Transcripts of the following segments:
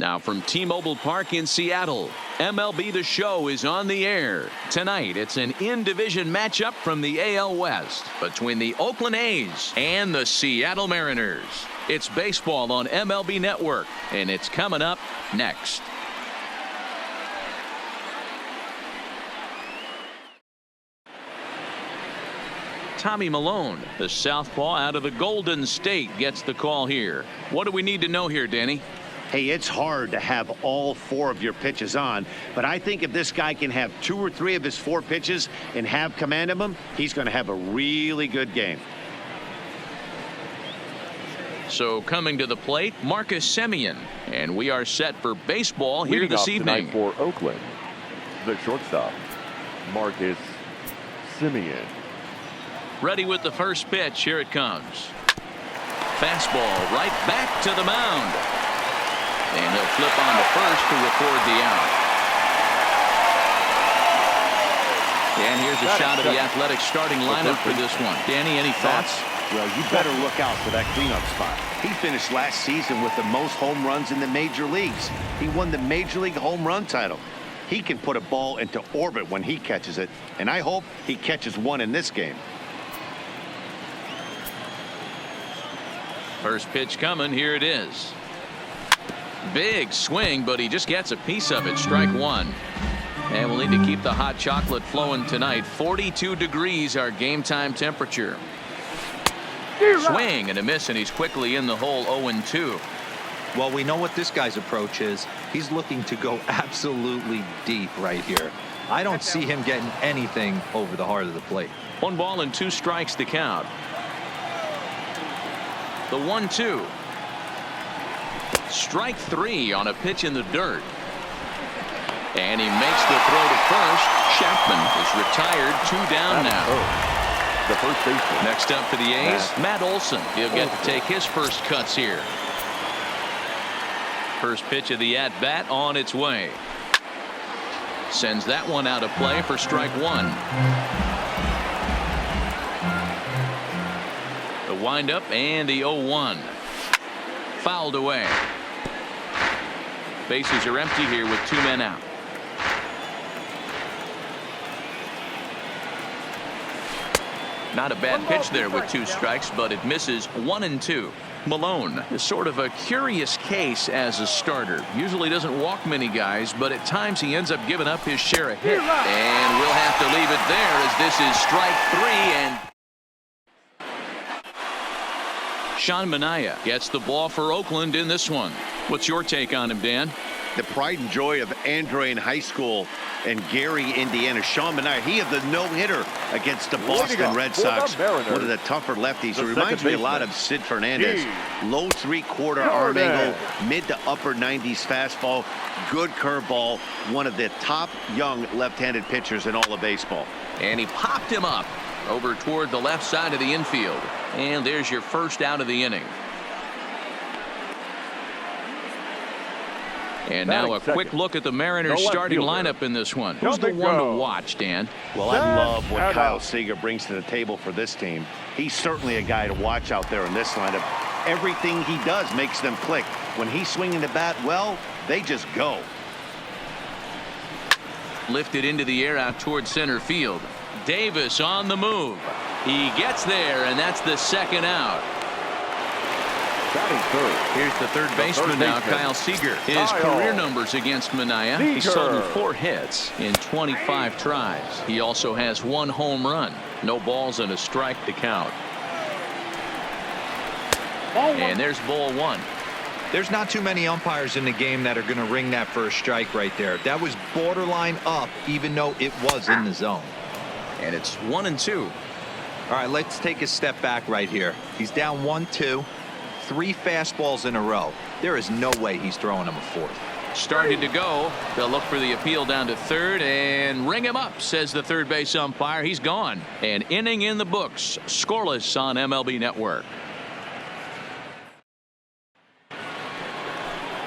Now from T-Mobile Park in Seattle, MLB The Show is on the air. Tonight, it's an in-division matchup from the AL West between the Oakland A's and the Seattle Mariners. It's baseball on MLB Network, and it's coming up next. Tommy Malone, the southpaw out of the Golden State, gets the call here. What do we need to know here, Danny? Hey, it's hard to have all 4 of your pitches on, but I think if this guy can have 2 or 3 of his 4 pitches and have command of them, he's going to have a really good game. So coming to the plate, Marcus Semien, and we are set for baseball here this evening. For Oakland, the shortstop, Marcus Semien. Ready with the first pitch. Here it comes. Fastball right back to the mound. And he'll flip on to first to record the out. And here's a shot of the Athletic starting lineup for this one. Danny, any thoughts? Well, you better look out for that cleanup spot. He finished last season with the most home runs in the major leagues. He won the Major League home run title. He can put a ball into orbit when he catches it, and I hope he catches one in this game. First pitch coming. Here it is. Big swing, but he just gets a piece of it. Strike one. And we'll need to keep the hot chocolate flowing tonight. 42 degrees our game time temperature. Swing and a miss, and he's quickly in the hole. 0-2. Well, we know what this guy's approach is. He's looking to go absolutely deep right here. I don't see him getting anything over the heart of the plate. 1 ball and 2 strikes to count. The 1-2. Strike 3 on a pitch in the dirt. And he makes the throw to first. Chapman is retired. 2 down now. The first baseman. Next up for the A's, Matt Olson. He'll get to take his first cuts here. First pitch of the at-bat on its way. Sends that one out of play for strike 1. The windup and the 0-1. Fouled away. Bases are empty here with 2 men out. Not a bad pitch there with 2 strikes, but it misses. 1-2. Malone is sort of a curious case as a starter. Usually doesn't walk many guys, but at times he ends up giving up his share of hits. And we'll have to leave it there as this is strike 3. And Sean Manaea gets the ball for Oakland in this one. What's your take on him, Dan? The pride and joy of Andre in high school and Gary, Indiana. Sean Manaea, he had the no-hitter against the Boston Red Sox. One of the tougher lefties. It reminds me a lot of Sid Fernandez. Low 3/4 arm angle, mid to upper 90s fastball, good curveball. One of the top young left-handed pitchers in all of baseball. And he popped him up over toward the left side of the infield. And there's your first out of the inning. And now a quick look at the Mariners starting lineup in this one. Who's the one to watch, Dan? Well, I love what Kyle Seager brings to the table for this team. He's certainly a guy to watch out there in this lineup. Everything he does makes them click. When he's swinging the bat, well, they just go. Lifted into the air out toward center field. Davis on the move. He gets there, and that's the second out. Here's the third baseman now, Kyle Seager. His career numbers against Manaea. He's totaled 4 hits in 25 tries. He also has 1 home run. No balls and a strike to count. And there's ball 1. There's not too many umpires in the game that are going to ring that first strike right there. That was borderline up, even though it was in the zone. And it's 1-2. All right, let's take a step back right here. He's down 1-2. 3 fastballs in a row. There is no way he's throwing him a 4th. Started to go. They'll look for the appeal down to third and ring him up, says the third base umpire. He's gone. An inning in the books. Scoreless on MLB Network.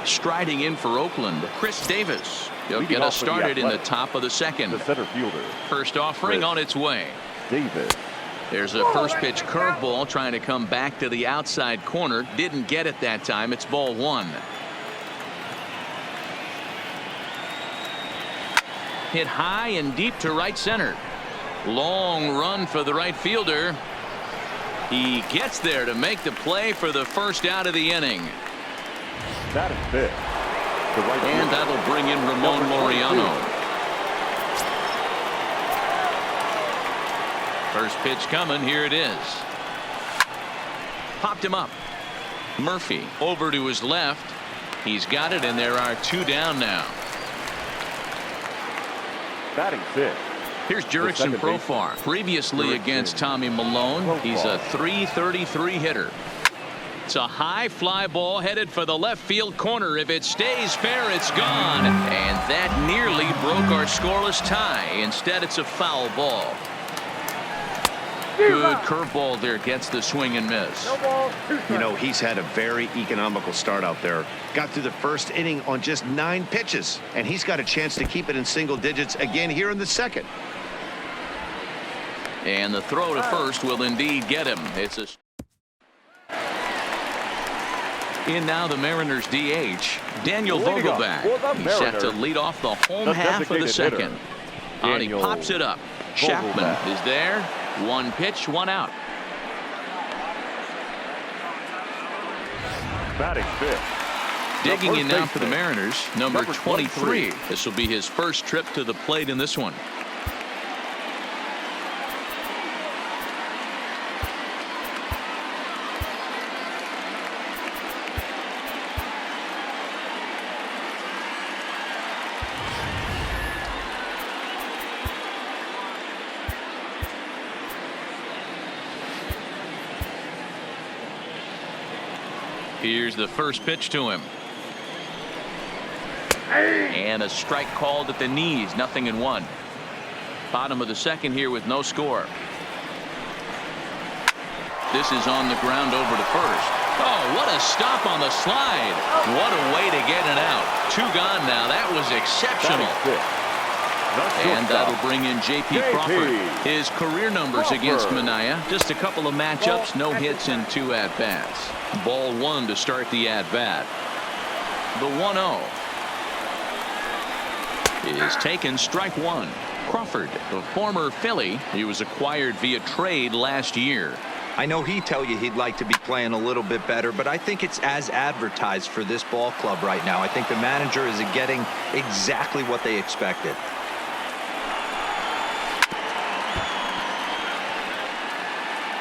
Striding in for Oakland, Chris Davis. He'll get us started in the top of the second. The center fielder. First offering on its way. Davis. There's a first pitch curveball trying to come back to the outside corner. Didn't get it that time. It's ball 1. Hit high and deep to right center. Long run for the right fielder. He gets there to make the play for the first out of the inning. That is fifth. And that'll bring in Ramon Laureano. First pitch coming. Here it is. Popped him up. Murphy over to his left. He's got it, and there are 2 down now. Batting fifth. Here's Jurickson Profar. Previously against Tommy Malone, he's a .333 hitter. It's a high fly ball headed for the left field corner. If it stays fair, it's gone. And that nearly broke our scoreless tie. Instead, it's a foul ball. Good curveball there, gets the swing and miss. You know, he's had a very economical start out there. Got through the first inning on just 9 pitches, and he's got a chance to keep it in single digits again here in the second. And the throw to first will indeed get him. It's a in now the Mariners DH, Daniel Vogelbach. He's set to lead off the home half of the second. And he pops it up. Chapman is there. 1 pitch, 1 out. Batting fifth. Digging in now for the Mariners, number 23. This will be his first trip to the plate in this one. Here's the first pitch to him. And a strike called at the knees. 0-1. Bottom of the second here with no score. This is on the ground over to first. Oh, what a stop on the slide. What a way to get it out. 2 gone now. That was exceptional. And that'll bring in J.P. Crawford. His career numbers against Minaya. Just a couple of matchups, no hits and 2 at-bats. Ball 1 to start the at-bat. The 1-0 is taken, strike 1. Crawford, the former Philly, he was acquired via trade last year. I know he'd tell you he'd like to be playing a little bit better, but I think it's as advertised for this ball club right now. I think the manager is getting exactly what they expected.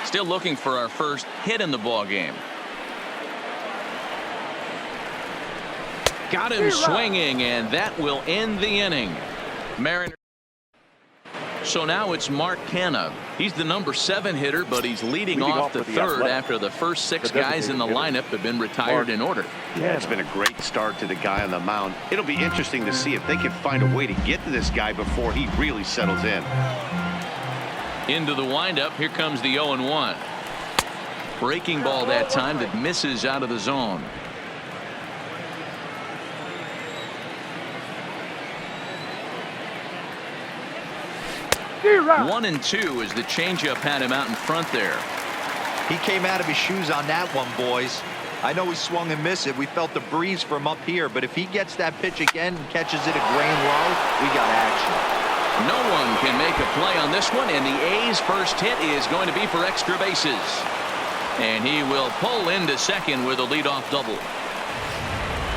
Still looking for our first hit in the ball game. Got him swinging, and that will end the inning. Mariners. So now it's Mark Canha. He's the number 7 hitter, but he's leading off the third after the first 6 guys in the lineup have been retired in order. Yeah, it's been a great start to the guy on the mound. It'll be interesting to see if they can find a way to get to this guy before he really settles in. Into the windup. Here comes the 0-1. Breaking ball that time that misses out of the zone. Right. 1-2 as the changeup had him out in front there. He came out of his shoes on that one, boys. I know he swung and missed it. We felt the breeze from up here, but if he gets that pitch again and catches it a grain low, we got action. No one can make a play on this one, and the A's first hit is going to be for extra bases. And he will pull into second with a leadoff double.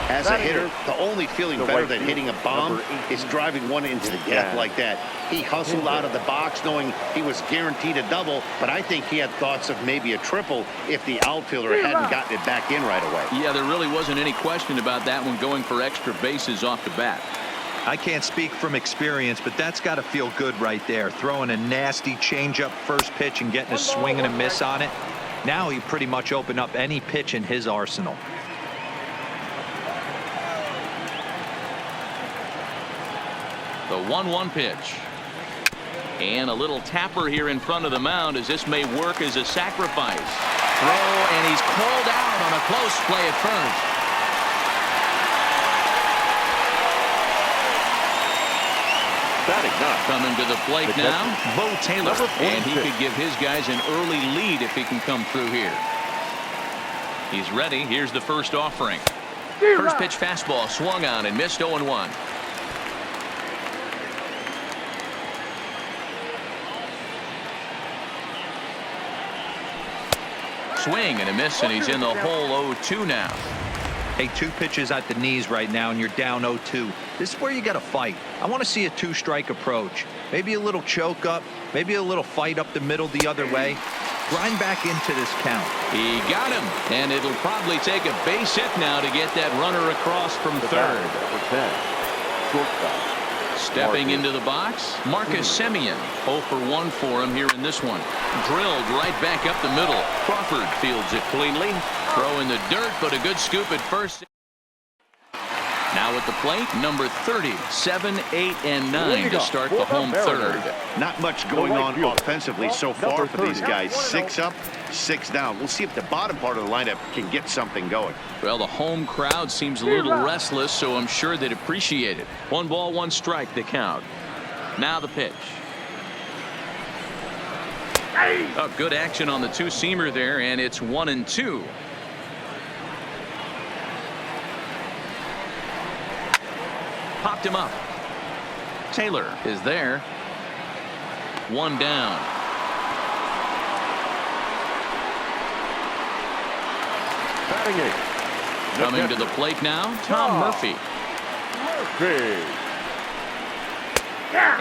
As a hitter, the only feeling better than hitting a bomb is driving one into the gap like that. He hustled out of the box knowing he was guaranteed a double, but I think he had thoughts of maybe a triple if the outfielder hadn't gotten it back in right away. Yeah, there really wasn't any question about that one, going for extra bases off the bat. I can't speak from experience, but that's got to feel good right there. Throwing a nasty changeup first pitch and getting a swing and a miss on it. Now he pretty much opened up any pitch in his arsenal. The 1-1 pitch. And a little tapper here in front of the mound as this may work as a sacrifice. Throw, and he's called out on a close play at first. Coming to the plate now, Bo Taylor, and he could give his guys an early lead if he can come through here. He's ready. Here's the first offering. First pitch fastball swung on and missed. 0-1. swing and a miss, and he's in the hole 0-2 now. Hey, 2 pitches at the knees right now, and you're down 0-2. This is where you got to fight. I want to see a 2-strike approach. Maybe a little choke up, maybe a little fight up the middle the other way. Grind back into this count. He got him, and it'll probably take a base hit now to get that runner across from third. Number 10, shortstop. Stepping into the box, Marcus Semien. 0 for 1 for him here in this one. Drilled right back up the middle. Crawford fields it cleanly. Throw in the dirt, but a good scoop at first. Now at the plate, number 30, 7, 8, and 9 to start the home third. Not much going on offensively so far for these guys. 6 up, 6 down. We'll see if the bottom part of the lineup can get something going. Well, the home crowd seems a little restless, so I'm sure they'd appreciate it. 1 ball, 1 strike, the count. Now the pitch. Oh, good action on the 2-seamer there, and it's 1-2. Popped him up. Taylor is there. 1 down. Batting 8. Coming to the plate now, Tom Murphy.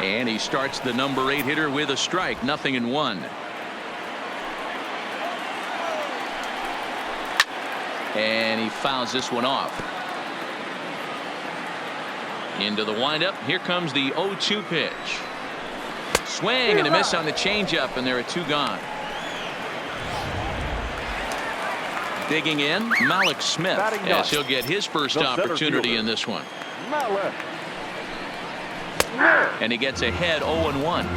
And he starts the number 8 hitter with a strike, 0-1. And he fouls this one off. Into the windup. Here comes the 0-2 pitch. Swing and a miss on the changeup, and there are 2 gone. Digging in, Malik Smith, as he'll get his first opportunity in this one. And he gets ahead 0-1.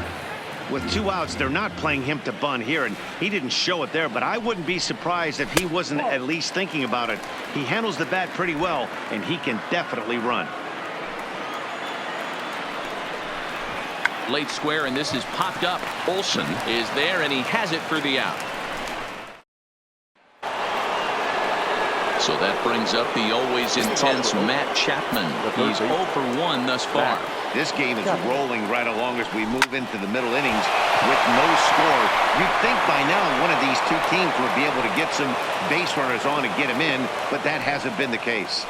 With 2 outs, they're not playing him to bunt here, and he didn't show it there, but I wouldn't be surprised if he wasn't at least thinking about it. He handles the bat pretty well, and he can definitely run. Late square, and this is popped up. Olsen is there, and he has it for the out. So that brings up the always intense Matt Chapman. He's 0 for 1 thus far. This game is rolling right along as we move into the middle innings with no score. You'd think by now one of these 2 teams would be able to get some base runners on and get him in, but that hasn't been the case.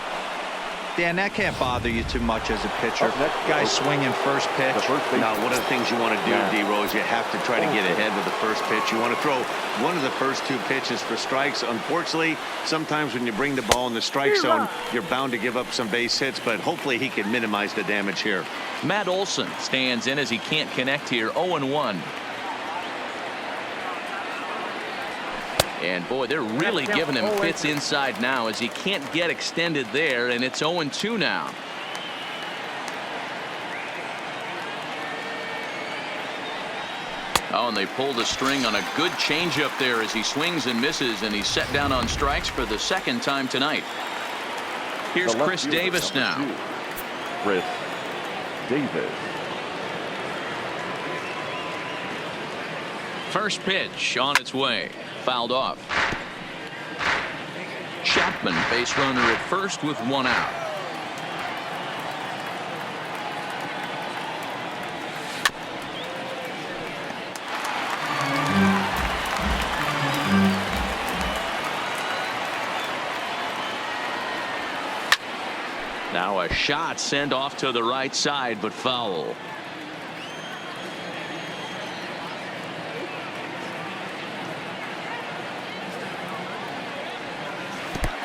Dan, that can't bother you too much as a pitcher. Guy swinging first pitch. Now, one of the things you want to do, D-Rose, you have to try to get ahead with the first pitch. You want to throw one of the first 2 pitches for strikes. Unfortunately, sometimes when you bring the ball in the strike zone, you're bound to give up some base hits, but hopefully he can minimize the damage here. Matt Olsen stands in as he can't connect here. 0-1. And boy, they're really giving him fits inside now as he can't get extended there, and it's 0-2 now. Oh, and they pulled the string on a good changeup there as he swings and misses, and he's set down on strikes for the 2nd time tonight. Here's Chris Davis now. Chris Davis. First pitch on its way. Fouled off. Chapman, base runner at first with 1 out. Now a shot sent off to the right side, but foul.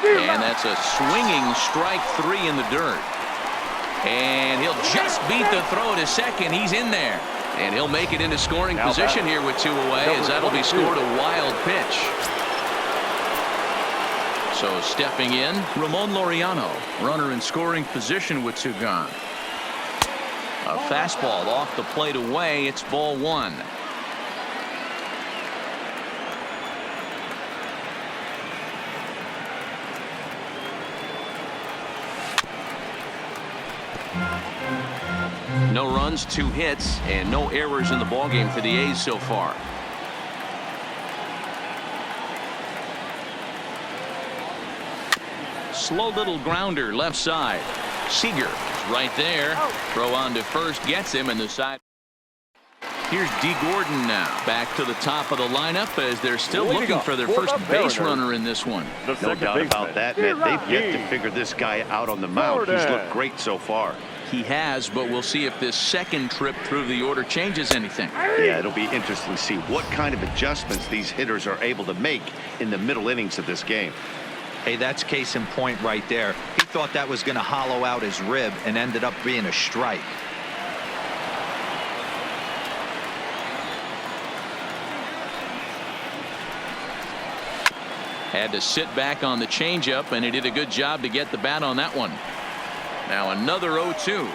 And that's a swinging strike 3 in the dirt. And he'll just beat the throw to second. He's in there. And he'll make it into scoring position here with 2 away, as that'll be scored a wild pitch. So stepping in, Ramon Laureano, runner in scoring position with 2 gone. A fastball off the plate away. It's ball 1. No runs, 2 hits, and no errors in the ballgame for the A's so far. Slow little grounder left side. Seager right there. Throw on to first gets him in the side. Here's D. Gordon now. Back to the top of the lineup as they're still looking for their first base runner in this one. No doubt about that, Matt. They've yet to figure this guy out on the mound. He's looked great so far. He has, but we'll see if this second trip through the order changes anything. Yeah, it'll be interesting to see what kind of adjustments these hitters are able to make in the middle innings of this game. Hey, that's case in point right there. He thought that was going to hollow out his rib and ended up being a strike. Had to sit back on the changeup, and he did a good job to get the bat on that one. Now another 0-2.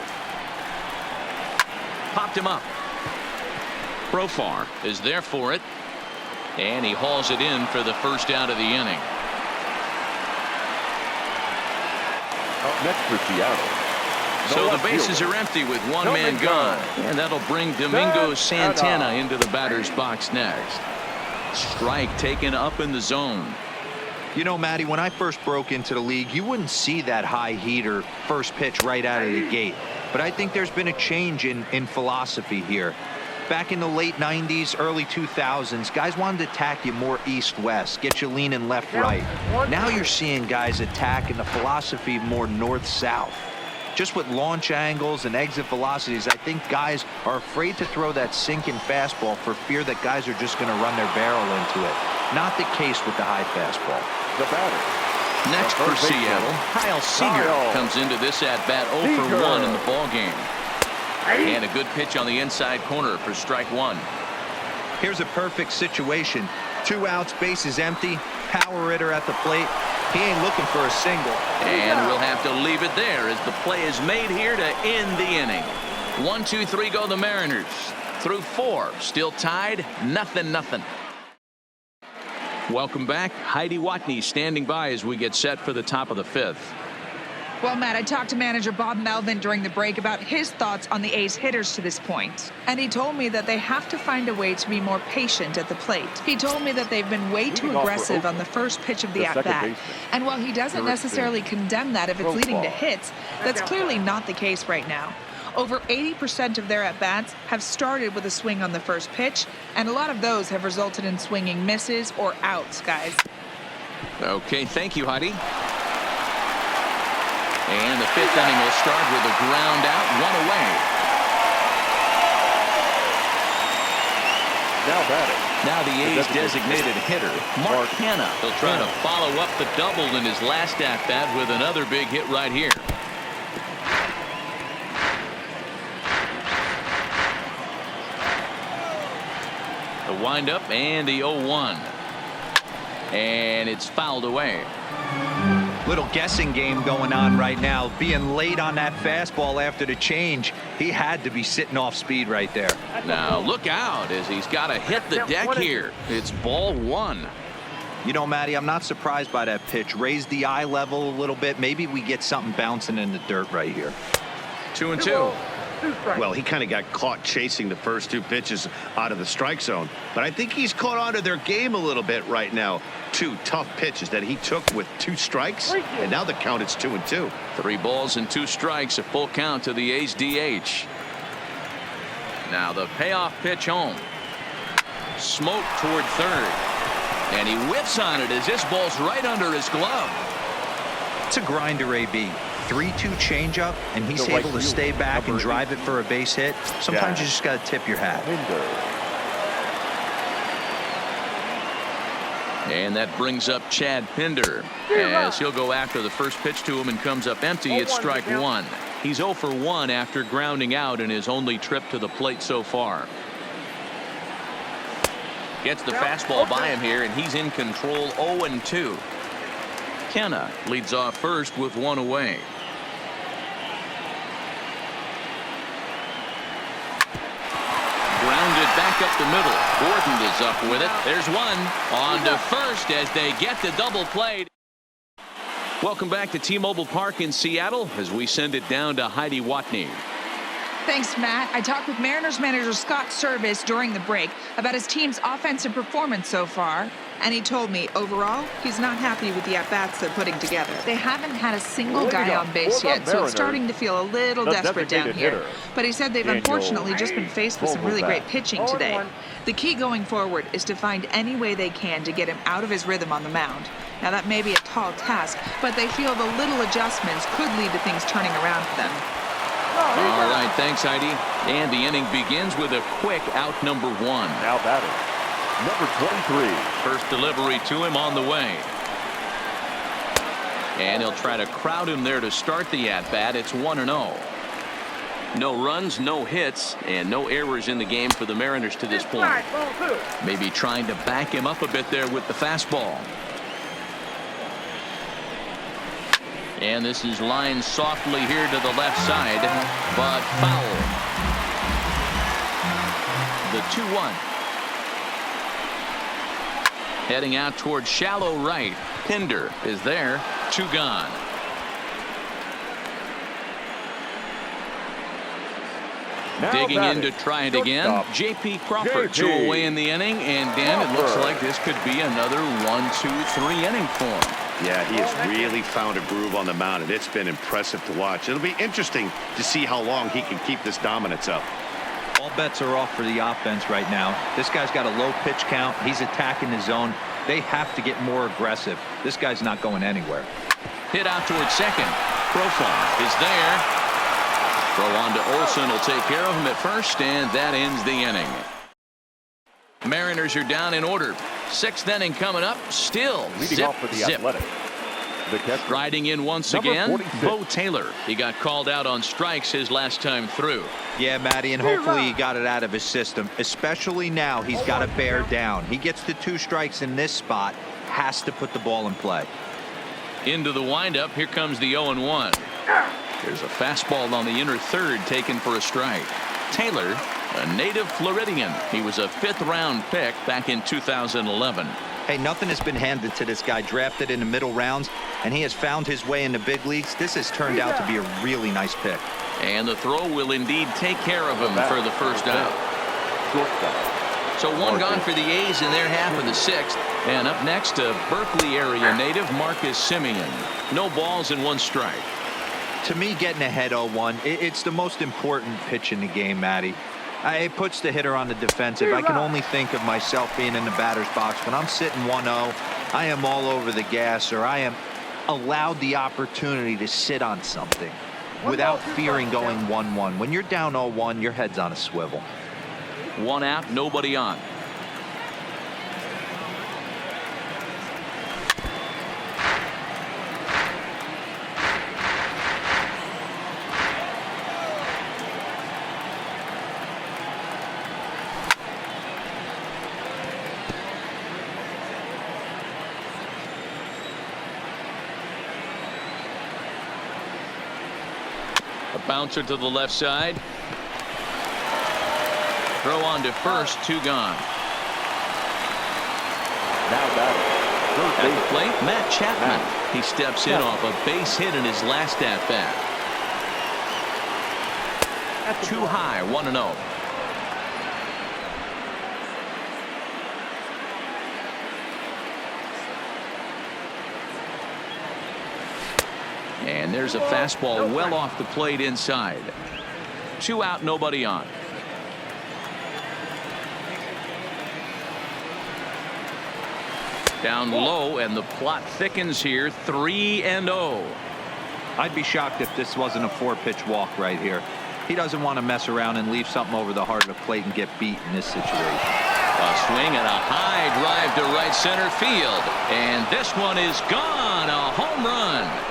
Popped him up. Profar is there for it, and he hauls it in for the first out of the inning. Up next for Seattle. So the bases are empty with one man gone, and that'll bring Domingo Santana into the batter's box next. Strike taken up in the zone. You know, Matty, when I first broke into the league, you wouldn't see that high heater first pitch right out of the gate. But I think there's been a change in philosophy here. Back in the late 90s, early 2000s, guys wanted to attack you more east-west, get you leaning left-right. Now you're seeing guys attack in the philosophy more north-south. Just with launch angles and exit velocities, I think guys are afraid to throw that sinking fastball for fear that guys are just going to run their barrel into it. Not the case with the high fastball. The batter. Next for Seattle, Kyle Seager comes into this at-bat 0 for 1 in the ballgame. And a good pitch on the inside corner for strike one. Here's a perfect situation. 2 outs, bases empty, power hitter at the plate. He ain't looking for a single. And we'll have to leave it there as the play is made here to end the inning. 1, 2, 3 go the Mariners. Through 4, still tied, 0-0. Welcome back. Heidi Watney standing by as we get set for the top of the 5th. Well, Matt, I talked to manager Bob Melvin during the break about his thoughts on the A's hitters to this point. And he told me that they have to find a way to be more patient at the plate. He told me that they've been way too aggressive on the first pitch of the at-bat. And while he doesn't necessarily condemn that if it's leading to hits, that's clearly not the case right now. Over 80% of their at-bats have started with a swing on the first pitch, and a lot of those have resulted in swinging misses or outs, guys. Okay, thank you, Heidi. And the 5th inning will start with a ground out, 1 away. Now batting. Now the A's designated hitter, Mark Hanna. He'll try to follow up the double in his last at-bat with another big hit right here. The windup and the 0-1. And it's fouled away. Little guessing game going on right now. Being late on that fastball after the change, he had to be sitting off speed right there. Now look out as he's got to hit the deck here. It's ball 1. You know, Matty, I'm not surprised by that pitch. Raise the eye level a little bit. Maybe we get something bouncing in the dirt right here. 2-2. Well, he kind of got caught chasing the first 2 pitches out of the strike zone. But I think he's caught on to their game a little bit right now. 2 tough pitches that he took with 2 strikes. And now the count is 2-2. 3 balls and 2 strikes, a full count to the A's DH. Now the payoff pitch home. Smoke toward third. And he whiffs on it as this ball's right under his glove. It's a grinder, AB. 3-2 changeup, and he's able to stay back and drive it for a base hit. Sometimes you just got to tip your hat. And that brings up Chad Pinder as he'll go after the first pitch to him and comes up empty. It's strike 1. He's 0 for 1 after grounding out in his only trip to the plate so far. Gets the fastball by him here, and he's in control. 0-2. Kenna leads off first with 1 away. Grounded back up the middle. Gordon is up with it. There's 1 on to first as they get the double play. Welcome back to T-Mobile Park in Seattle as we send it down to Heidi Watney. Thanks, Matt. I talked with Mariners manager Scott Service during the break about his team's offensive performance so far, and he told me overall he's not happy with the at-bats they're putting together. They haven't had a single guy on base yet, so it's starting to feel a little desperate down here. But he said they've unfortunately just been faced with some really great pitching today. The key going forward is to find any way they can to get him out of his rhythm on the mound. Now that may be a tall task, but they feel the little adjustments could lead to things turning around for them. All right, thanks, Heidi. And the inning begins with a quick out number 1. Now batting, number 23. First delivery to him on the way. And he'll try to crowd him there to start the at-bat. It's 1-0. No runs, no hits, and no errors in the game for the Mariners to this point. Maybe trying to back him up a bit there with the fastball. And this is lined softly here to the left side, but foul. The 2-1. Heading out towards shallow right. Pinder is there. 2 gone. Now Digging in batting, to try it again. J.P. Crawford 2 away in the inning, and Dan, it looks like this could be another 1-2-3 inning for him. Yeah, he has really found a groove on the mound, and it's been impressive to watch. It'll be interesting to see how long he can keep this dominance up. All bets are off for the offense right now. This guy's got a low pitch count. He's attacking the zone. They have to get more aggressive. This guy's not going anywhere. Hit out towards second. Profile is there. Throw on to Olsen will take care of him at first, and that ends the inning. Mariners are down in order. 6th inning coming up. Still leading off for the Athletic. The catcher, riding in once number again, 46. Bo Taylor. He got called out on strikes his last time through. Yeah, Matty, and hopefully he got it out of his system. Especially now, he's got to bear down. He gets the 2 strikes in this spot, has to put the ball in play. Into the windup. Here comes the 0-1. There's a fastball on the inner third taken for a strike. Taylor, a native Floridian. He was a 5th-round pick back in 2011. Hey, nothing has been handed to this guy. Drafted in the middle rounds, and he has found his way in the big leagues. This has turned out to be a really nice pick. And the throw will indeed take care of him for the first out. Shortstop. So 1 gone for the A's in their half of the 6th. And up next, a Berkeley area native, Marcus Simeon. No balls and 1 strike. To me, getting ahead 0-1, it's the most important pitch in the game, Matty. It puts the hitter on the defensive. I can only think of myself being in the batter's box. When I'm sitting 1-0, I am all over the gas, or I am allowed the opportunity to sit on something without fearing going 1-1. When you're down 0-1, your head's on a swivel. 1 out, nobody on. Bouncer to the left side. Throw on to first. 2 gone. Now batting, At the plate, Matt Chapman. He steps in off a base hit in his last at-bat. Too high. 1-0. And there's a fastball well off the plate inside. 2 out, nobody on. Down low, and the plot thickens here. 3-0. I'd be shocked if this wasn't a 4-pitch walk right here. He doesn't want to mess around and leave something over the heart of the plate and get beat in this situation. A swing and a high drive to right center field. And this one is gone. A home run.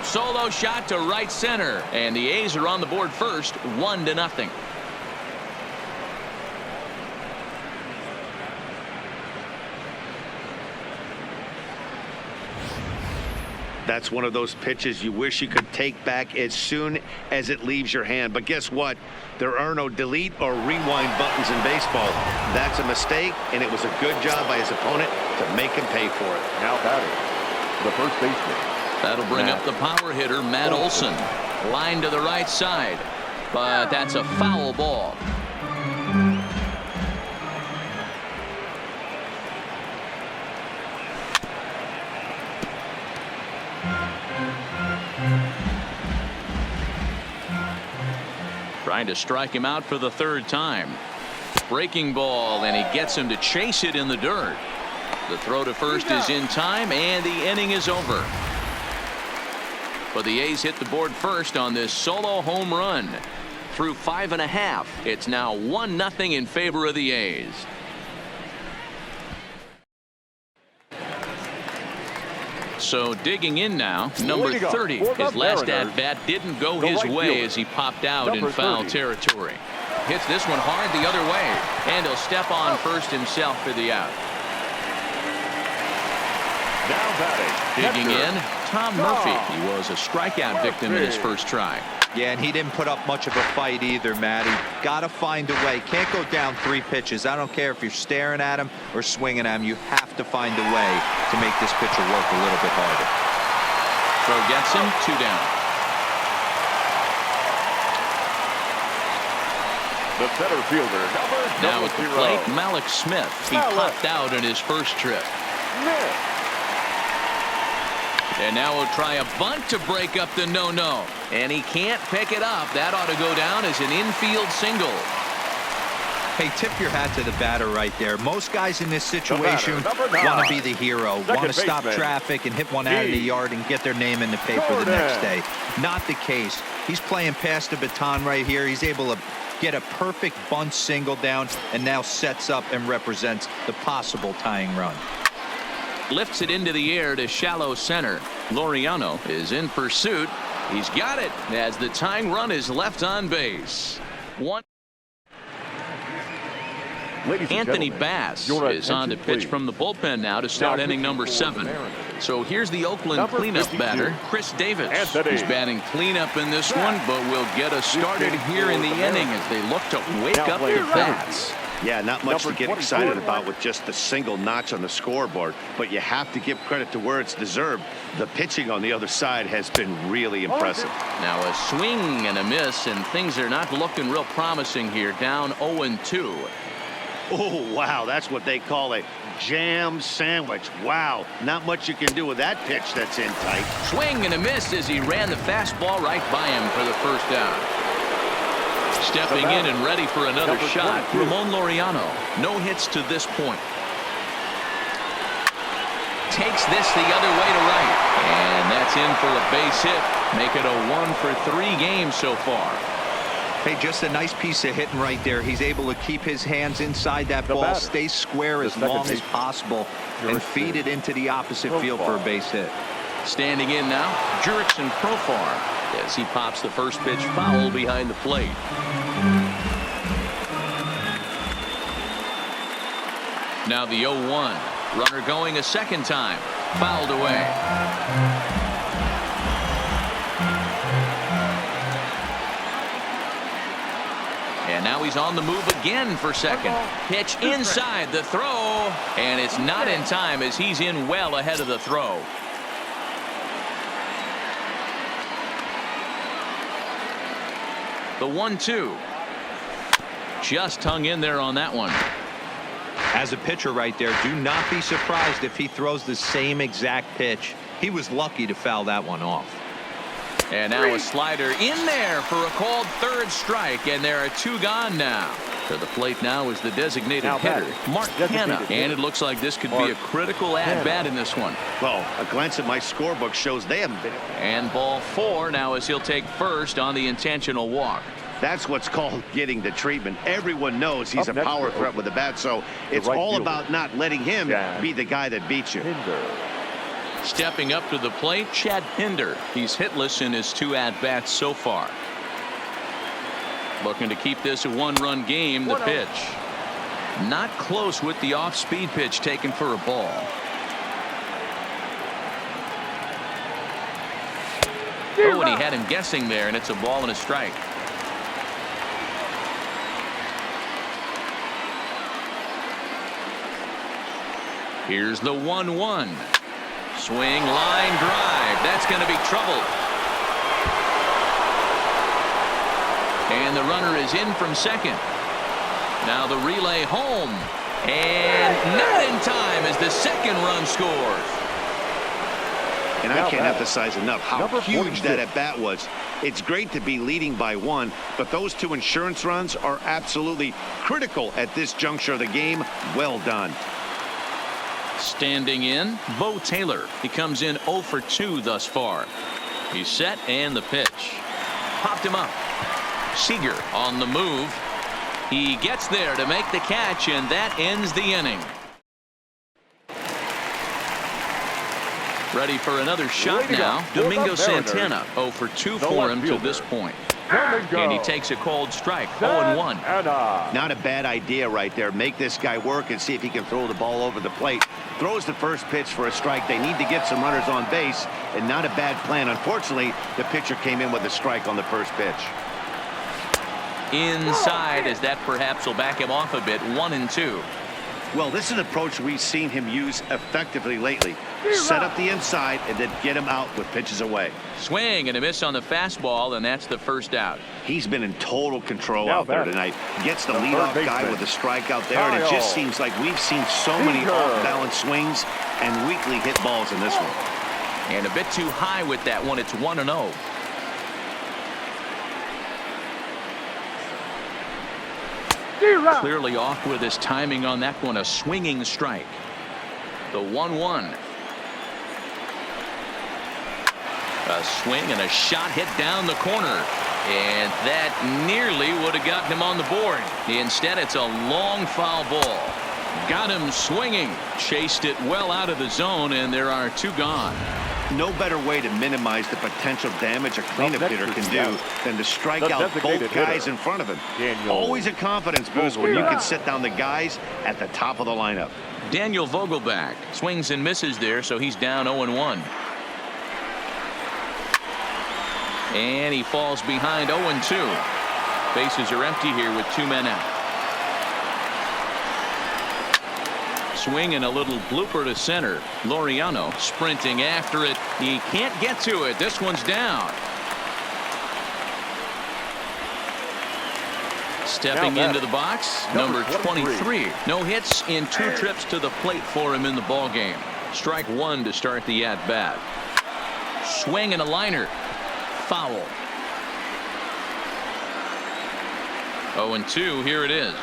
Solo shot to right center, and the A's are on the board first, 1-0. That's one of those pitches you wish you could take back as soon as it leaves your hand. But guess what? There are no delete or rewind buttons in baseball. That's a mistake, and it was a good job by his opponent to make him pay for it. now batting, the first baseman. That'll bring up the power hitter, Matt Olson. Line to the right side, but that's a foul ball. Trying to strike him out for the third time. Breaking ball, and he gets him to chase it in the dirt. The throw to first is in time, and the inning is over. But the A's hit the board first on this solo home run. Through 5.5, it's now 1-0 in favor of the A's. So digging in now, number 30. His last at-bat didn't go his way as he popped out in foul territory. Hits this one hard the other way, and he'll step on first himself for the out. Now batting. Digging in, Tom Murphy. He was a strikeout victim in his first try. Yeah, and he didn't put up much of a fight either, Matty. Got to find a way. Can't go down 3 pitches. I don't care if you're staring at him or swinging at him. You have to find a way to make this pitcher work a little bit harder. Throw gets him, 2 down. The center fielder, Now at the plate, Malik Smith. He popped out in his first trip. And now we'll try a bunt to break up the no-no. And he can't pick it up. That ought to go down as an infield single. Hey, tip your hat to the batter right there. Most guys in this situation want to be the hero, want to stop traffic and hit one out of the yard and get their name in the paper the next day. Not the case. He's playing past the baton right here. He's able to get a perfect bunt single down and now sets up and represents the possible tying run. Lifts it into the air to shallow center. Laureano is in pursuit. He's got it as the tying run is left on base. Anthony Bass is on to pitch from the bullpen now to start inning number 7. So here's the Oakland cleanup batter, Chris Davis. He's batting cleanup in this one, but will get us started here in the inning as they look to wake up their bats. Yeah, not much to get excited about with just the single notch on the scoreboard, but you have to give credit to where it's deserved. The pitching on the other side has been really impressive. Now a swing and a miss, and things are not looking real promising here. Down 0-2. Oh, wow, that's what they call a jam sandwich. Wow, not much you can do with that pitch that's in tight. Swing and a miss as he ran the fastball right by him for the first down. Stepping in and ready for another shot, Ramon Laureano. No hits to this point. Takes this the other way to right. And that's in for a base hit. Make it a 1-for-3 game so far. Hey, just a nice piece of hitting right there. He's able to keep his hands inside that ball, stay square as long as possible, and feed it into the opposite field for a base hit. Standing in now, Jurickson Profar, as he pops the first pitch foul behind the plate. Now the 0-1. Runner going a second time. Fouled away. And now he's on the move again for second. Pitch inside the throw. And it's not in time as he's in well ahead of the throw. The 1-2. Just hung in there on that one. As a pitcher right there, do not be surprised if he throws the same exact pitch. He was lucky to foul that one off. And now a slider in there for a called third strike, and there are 2 gone now. To the plate now is the designated hitter, Mark Hanna, and it looks like this could be a critical at-bat in this one. Well, a glance at my scorebook shows they haven't been. And ball 4 now as he'll take first on the intentional walk. That's what's called getting the treatment. Everyone knows he's a power threat with the bat, so it's all about not letting him be the guy that beats you. Stepping up to the plate, Chad Pinder. He's hitless in his 2 at-bats so far. Looking to keep this a 1-run game. The pitch. Not close with the off-speed pitch taken for a ball. Oh, and he had him guessing there, and it's a ball and a strike. Here's the 1-1. Swing, line drive. That's going to be trouble. And the runner is in from second. Now the relay home. And not in time as the second run scores. And I can't emphasize enough how huge that at-bat was. It's great to be leading by one, but those two insurance runs are absolutely critical at this juncture of the game. Well done. Standing in, Bo Taylor. He comes in 0 for 2 thus far. He's set and the pitch. Popped him up. Seager on the move. He gets there to make the catch, and that ends the inning. Ready for another shot now. Domingo Santana 0 for 2 for him to this point. And he takes a cold strike. 0-1. Not a bad idea right there. Make this guy work and see if he can throw the ball over the plate. Throws the first pitch for a strike. They need to get some runners on base, and not a bad plan. Unfortunately, the pitcher came in with a strike on the first pitch. Inside, as that perhaps will back him off a bit. 1-2. Well, this is an approach we've seen him use effectively lately. Set up the inside and then get him out with pitches away. Swing and a miss on the fastball, and that's the first out. He's been in total control out there tonight. Gets the leadoff guy with a strikeout there, and it just seems like we've seen so many off-balance swings and weakly hit balls in this one. And a bit too high with that one. It's 1-0. Clearly off with his timing on that one. A swinging strike. The 1-1. A swing and a shot hit down the corner. And that nearly would have gotten him on the board. Instead, it's a long foul ball. Got him swinging. Chased it well out of the zone, and there are 2 gone. No better way to minimize the potential damage a cleanup hitter can do than to strike out both guys in front of him. Always a confidence boost when you can sit down the guys at the top of the lineup. Daniel Vogelback swings and misses there, so he's down 0-1. And he falls behind 0-2. Bases are empty here with 2 men out. Swing and a little blooper to center. Laureano sprinting after it. He can't get to it. This one's down. Stepping into the box, number 23. No hits in 2 trips to the plate for him in the ball game. Strike 1 to start the at-bat. Swing and a liner. Foul. 0-2. Here it is.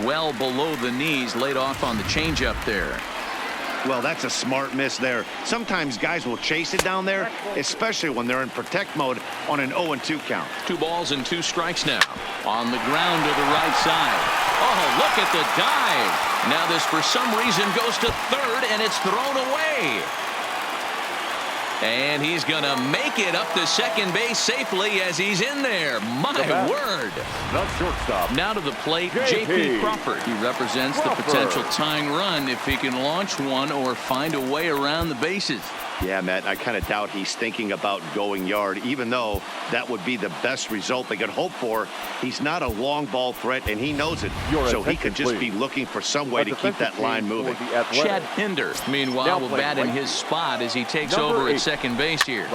Well below the knees, laid off on the changeup there. Well, that's a smart miss there. Sometimes guys will chase it down there, especially when they're in protect mode on an 0-2 count. 2 balls and 2 strikes now. On the ground to the right side. Oh, look at the dive. Now this, for some reason, goes to third, and it's thrown away. And he's going to make it up to second base safely as he's in there. My word. The shortstop. Now to the plate, J.P. Crawford. He represents the potential tying run if he can launch one or find a way around the bases. Yeah, Matt, I kind of doubt he's thinking about going yard, even though that would be the best result they could hope for. He's not a long ball threat, and he knows it, so he could just be looking for some way to keep that line moving. Chad Pinder, meanwhile, will bat in his spot as he takes over at second base here.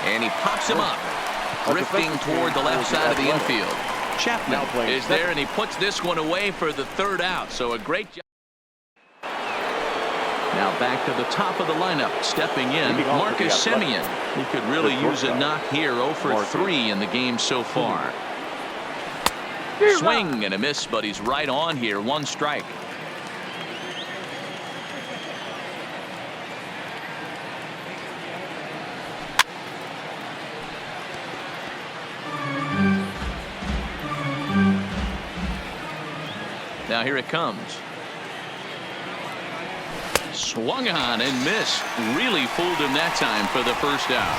And he pops him up, drifting toward the left side of the infield. Chapman is there, and he puts this one away for the third out, so a great job. Now back to the top of the lineup, stepping in, Marcus Semien. He could really use a knock here. 0 for 3 in the game so far. Swing and a miss, but he's right on here. 1 strike. Now here it comes. Swung on and missed. Really fooled him that time for the first out.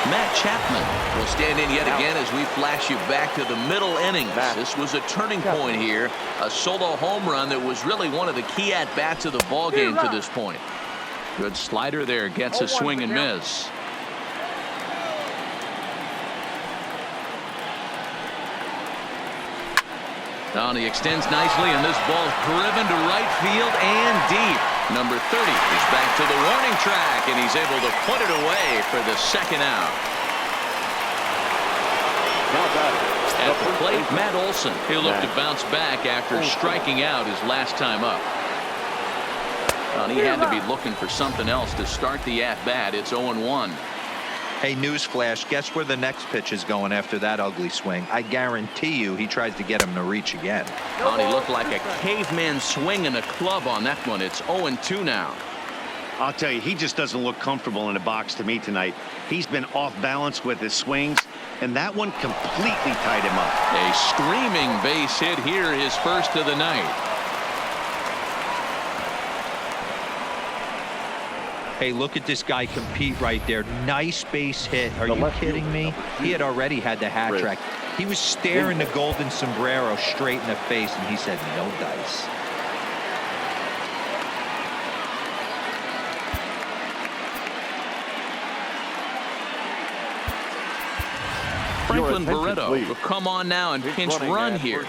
Matt Chapman will stand in yet again as we flash you back to the middle innings. This was a turning point here. A solo home run that was really one of the key at-bats of the ball game to this point. Good slider there. Gets a swing and miss. Now he extends nicely, and this ball's driven to right field and deep. Number 30 is back to the warning track, and he's able to put it away for the second out. At the plate, Matt Olson. He'll look to bounce back after striking out his last time up. Well, he had to be looking for something else to start the at-bat. It's 0-1. Hey, newsflash, guess where the next pitch is going after that ugly swing? I guarantee you he tries to get him to reach again. Well, he looked like a caveman swinging a club on that one. It's 0-2 now. I'll tell you, he just doesn't look comfortable in the box to me tonight. He's been off balance with his swings, and that one completely tied him up. A screaming base hit here, his first of the night. Hey, look at this guy compete right there. Nice base hit. Are you kidding me? He had already had the hat trick. He was staring the golden sombrero straight in the face, and he said, no dice. Franklin Barreto will come on now and pinch run here.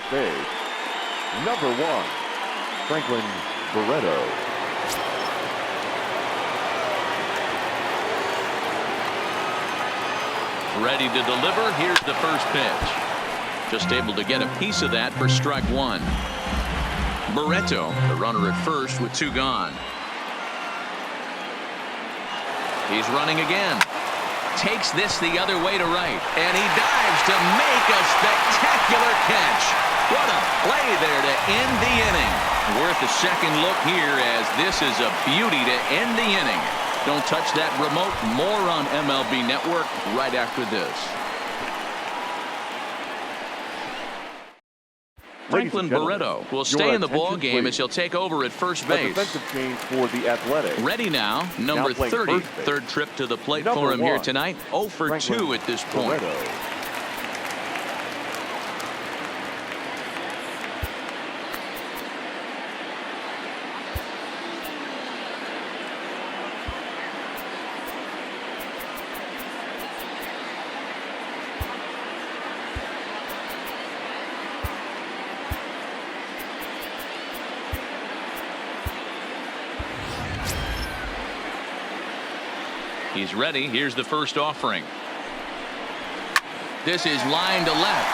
Number 1, Franklin Barreto. Ready to deliver. Here's the first pitch. Just able to get a piece of that for strike one. Barreto, the runner at first with 2 gone. He's running again. Takes this the other way to right, and he dives to make a spectacular catch. What a play there to end the inning. Worth a second look here, as this is a beauty to end the inning. Don't touch that remote. More on MLB Network right after this. Franklin Barreto will stay in the ball game as he'll take over at first base. Defensive change for the Athletics. Ready now, number 30. Third trip to the plate for him here tonight. 0 for 2 at this point. He's ready. Here's the first offering. This is line to left.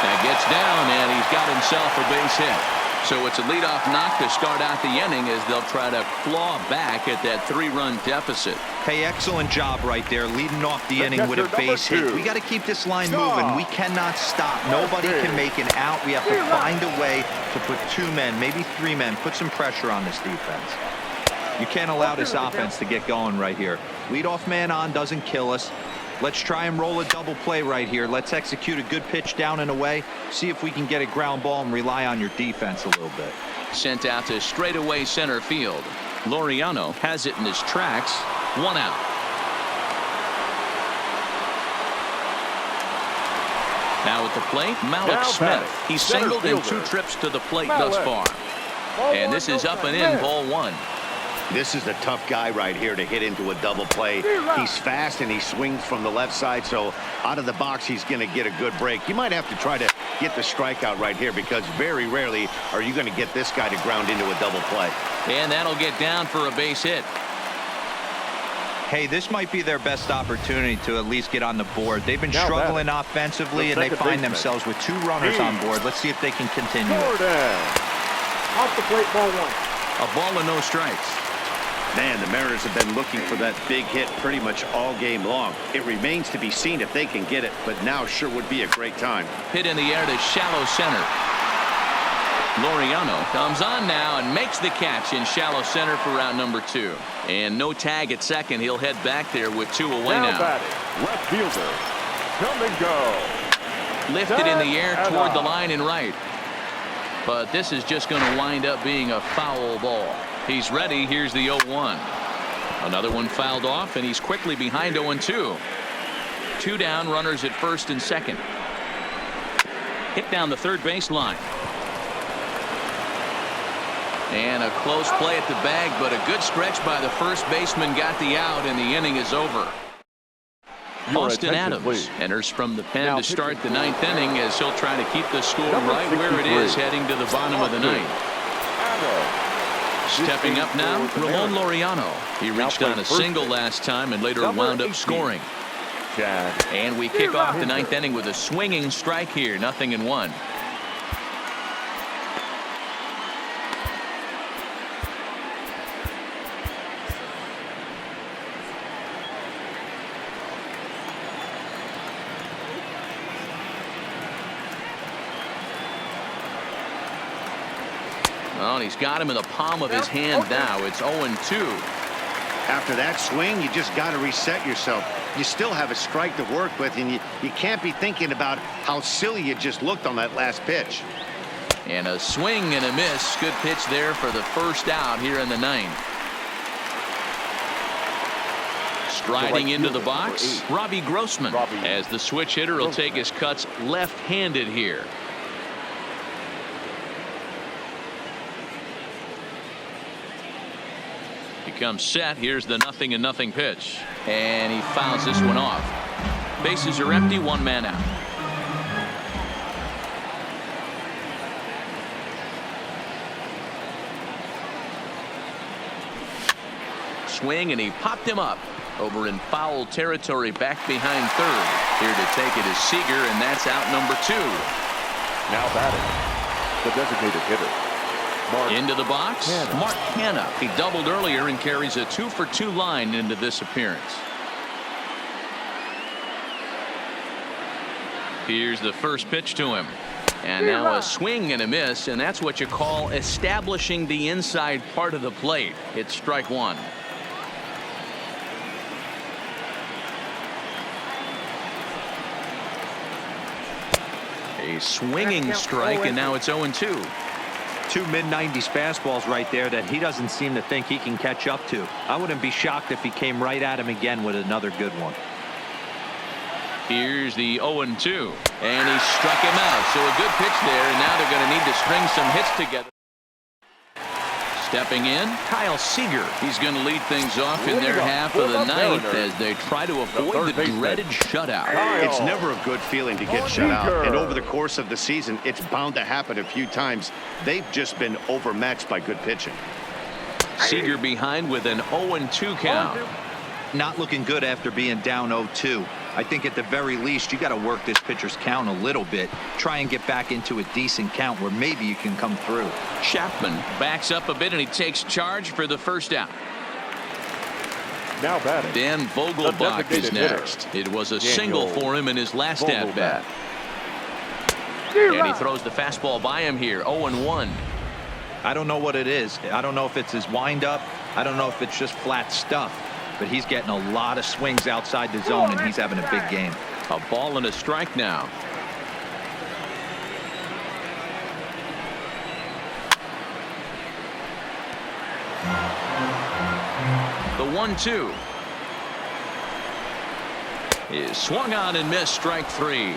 That gets down, and he's got himself a base hit. So it's a leadoff knock to start out the inning as they'll try to claw back at that 3-run deficit. Hey, excellent job right there, leading off the inning with a base hit. We got to keep this line moving. We cannot stop. Nobody can make an out. We have to find a way to put 2 men, maybe 3 men, put some pressure on this defense. You can't allow this offense to get going right here. Leadoff man on doesn't kill us. Let's try and roll a double play right here. Let's execute a good pitch down and away. See if we can get a ground ball and rely on your defense a little bit. Sent out to straightaway center field. Laureano has it in his tracks. 1 out. Now at the plate, Malik Smith. He's singled in 2 trips to the plate thus far. And this is up and in, ball 1. This is a tough guy right here to hit into a double play. He's fast and he swings from the left side, so out of the box he's going to get a good break. You might have to try to get the strikeout right here, because very rarely are you going to get this guy to ground into a double play. And that'll get down for a base hit. Hey, this might be their best opportunity to at least get on the board. They've been struggling offensively, and they find themselves with 2 runners on board. Let's see if they can continue. Off the plate, ball 1. A ball and no strikes. Man, the Mariners have been looking for that big hit pretty much all game long. It remains to be seen if they can get it, but now sure would be a great time. Hit in the air to shallow center. Laureano comes on now and makes the catch in shallow center for round number 2. And no tag at second. He'll head back there with 2 away now. Batting, left fielder, come and go. Lifted in the air toward the line and right. But this is just going to wind up being a foul ball. He's ready. Here's the 0-1. Another one fouled off, and he's quickly behind 0-2. 2 down, runners at first and second. Hit down the third baseline. And a close play at the bag, but a good stretch by the first baseman got the out, and the inning is over. Austin Adams enters from the pen to start the 9th inning, as he'll try to keep the score right where it is heading to the bottom of the 9th. Stepping up now, Ramon Laureano. He reached on a single last time and later wound up scoring. And we kick off the ninth inning with a swinging strike here. 0-1. Well, and he's got him in the palm of his hand now. It's 0-2. After that swing, you just got to reset yourself. You still have a strike to work with, and you can't be thinking about how silly you just looked on that last pitch. And a swing and a miss. Good pitch there for the first out here in the ninth. Striding into the box, Robbie Grossman, as the switch hitter will take his cuts left-handed here. Comes set. Here's the 0-0 pitch, and he fouls this one off. Bases are empty, one man out. Swing, and he popped him up over in foul territory back behind third. Here to take it is Seager, and that's out number 2. Now batting, the designated hitter. Into the box, Mark Hanna. He doubled earlier and carries a 2-for-2 line into this appearance. Here's the first pitch to him. And now a swing and a miss, and that's what you call establishing the inside part of the plate. It's strike one. A swinging strike, and now it's 0-2. Two mid-90s fastballs right there that he doesn't seem to think he can catch up to. I wouldn't be shocked if he came right at him again with another good one. Here's the 0-2, and he struck him out. So a good pitch there, and now they're going to need to string some hits together. Stepping in, Kyle Seager. He's going to lead things off in their half of the ninth as they try to avoid the dreaded shutout. It's never a good feeling to get shut out, and over the course of the season, it's bound to happen a few times. They've just been overmatched by good pitching. Seager behind with an 0-2 count. Not looking good after being down 0-2. I think at the very least you got to work this pitcher's count a little bit. Try and get back into a decent count where maybe you can come through. Chapman backs up a bit and he takes charge for the first out. Now batting, Dan Vogelbach is next. It was a single for him in his last at bat. And he throws the fastball by him here. 0-1. I don't know what it is. I don't know if it's his windup. I don't know if it's just flat stuff. But he's getting a lot of swings outside the zone, and he's having a big game. A ball and a strike now. The 1-2 is swung on and missed. Strike 3.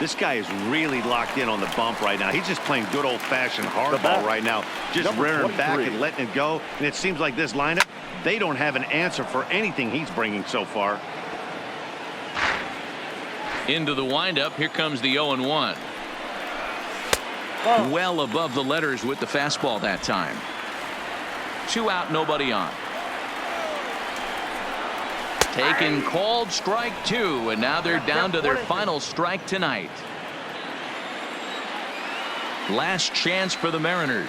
This guy is really locked in on the bump right now. He's just playing good old-fashioned hardball right now. Just rearing back and letting it go. And it seems like this lineup, they don't have an answer for anything he's bringing so far. Into the windup. Here comes the 0-1. Well above the letters with the fastball that time. 2 out, nobody on. Taken, called, strike 2, and now they're down to their final strike tonight. Last chance for the Mariners.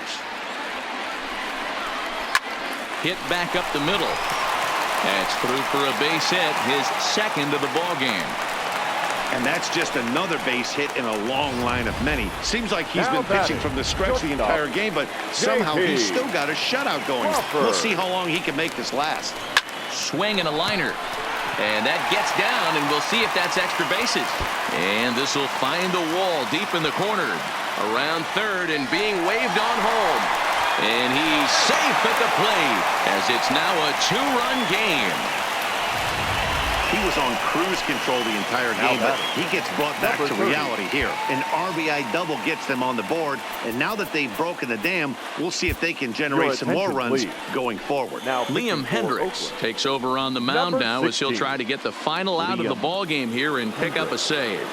Hit back up the middle. That's through for a base hit, his second of the ball game. And that's just another base hit in a long line of many. Seems like he's been pitching from the stretch the entire game, but somehow he's still got a shutout going. We'll see how long he can make this last. Swing and a liner. And that gets down, and we'll see if that's extra bases. And this will find the wall deep in the corner. Around third and being waved on home. And he's safe at the plate as it's now a 2-run game. He was on cruise control the entire game, but he gets brought back to reality here. An RBI double gets them on the board, and now that they've broken the dam, we'll see if they can generate some more runs going forward. Now, Liam Hendricks takes over on the mound now as he'll try to get the final out of the ball game here and pick up a save.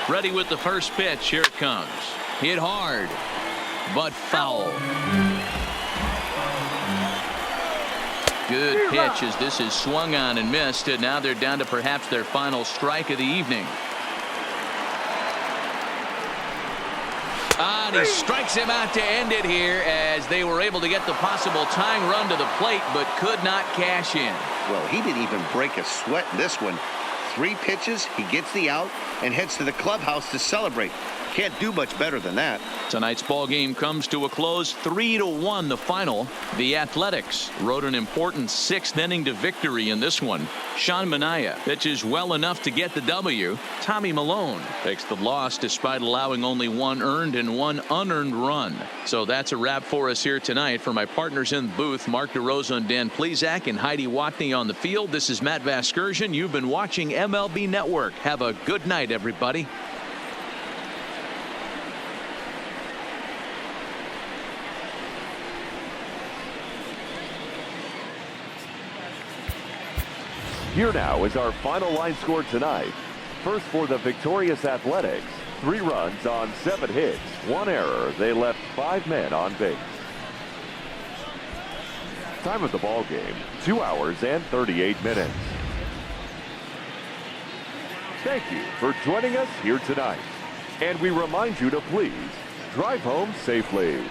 Ready with the first pitch. Here it comes. Hit hard, but foul. Good pitch as this is swung on and missed, and now they're down to perhaps their final strike of the evening. And he strikes him out to end it here as they were able to get the possible tying run to the plate but could not cash in. Well, he didn't even break a sweat in this one. 3 pitches, he gets the out and heads to the clubhouse to celebrate. Can't do much better than that. Tonight's ball game comes to a close, 3-1 the final. The Athletics rode an important 6th inning to victory in this one. Sean Manaea pitches well enough to get the W. Tommy Malone takes the loss despite allowing only 1 earned and 1 unearned run. So that's a wrap for us here tonight. For my partners in the booth, Mark DeRosa and Dan Plesac and Heidi Watney on the field, this is Matt Vasgersian. You've been watching MLB Network. Have a good night, everybody. Here now is our final line score tonight. First for the victorious Athletics, 3 runs on 7 hits, 1 error. They left 5 men on base. Time of the ball game, 2 hours and 38 minutes. Thank you for joining us here tonight. And we remind you to please drive home safely.